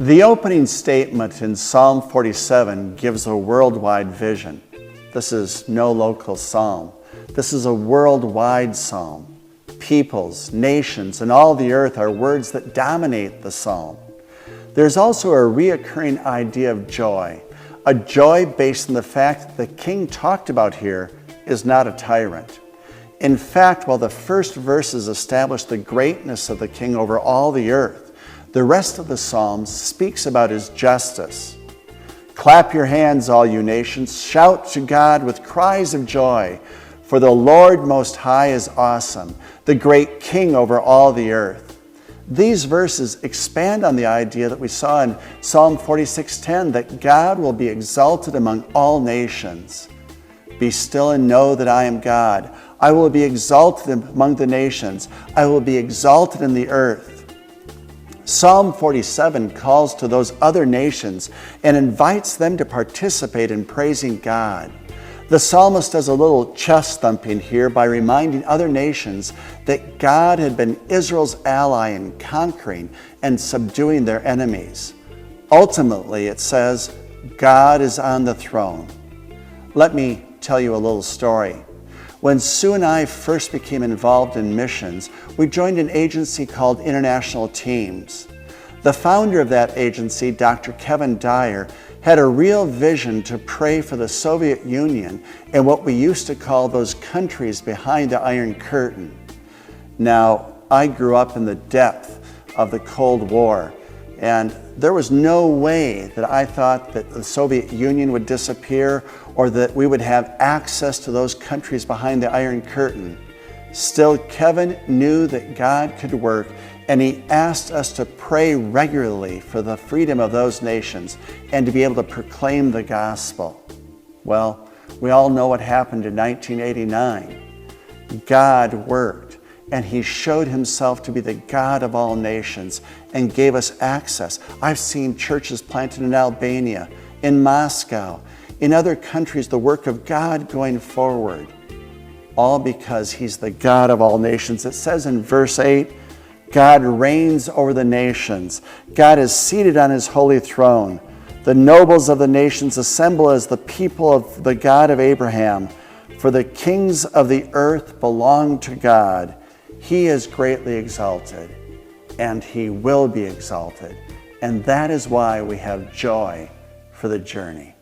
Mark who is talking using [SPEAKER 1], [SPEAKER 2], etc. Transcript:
[SPEAKER 1] The opening statement in Psalm 47 gives a worldwide vision. This is no local psalm. This is a worldwide psalm. Peoples, nations, and all the earth are words that dominate the psalm. There's also a reoccurring idea of joy, a joy based on the fact that the king talked about here is not a tyrant. In fact, while the first verses establish the greatness of the king over all the earth, the rest of the Psalms speaks about his justice. Clap your hands, all you nations. Shout to God with cries of joy. For the Lord Most High is awesome, the great King over all the earth. These verses expand on the idea that we saw in Psalm 46:10, that God will be exalted among all nations. Be still and know that I am God. I will be exalted among the nations. I will be exalted in the earth. Psalm 47 calls to those other nations and invites them to participate in praising God. The psalmist does a little chest thumping here by reminding other nations that God had been Israel's ally in conquering and subduing their enemies. Ultimately, it says, God is on the throne. Let me tell you a little story. When Sue and I first became involved in missions, we joined an agency called International Teams. The founder of that agency, Dr. Kevin Dyer, had a real vision to pray for the Soviet Union and what we used to call those countries behind the Iron Curtain. Now, I grew up in the depth of the Cold War, and there was no way that I thought that the Soviet Union would disappear or that we would have access to those countries behind the Iron Curtain. Still, Kevin knew that God could work, and he asked us to pray regularly for the freedom of those nations and to be able to proclaim the gospel. Well, we all know what happened in 1989. God worked, and he showed himself to be the God of all nations and gave us access. I've seen churches planted in Albania, in Moscow, in other countries, the work of God going forward, all because he's the God of all nations. It says in verse 8, God reigns over the nations. God is seated on his holy throne. The nobles of the nations assemble as the people of the God of Abraham. For the kings of the earth belong to God. He is greatly exalted, and he will be exalted. And that is why we have joy for the journey.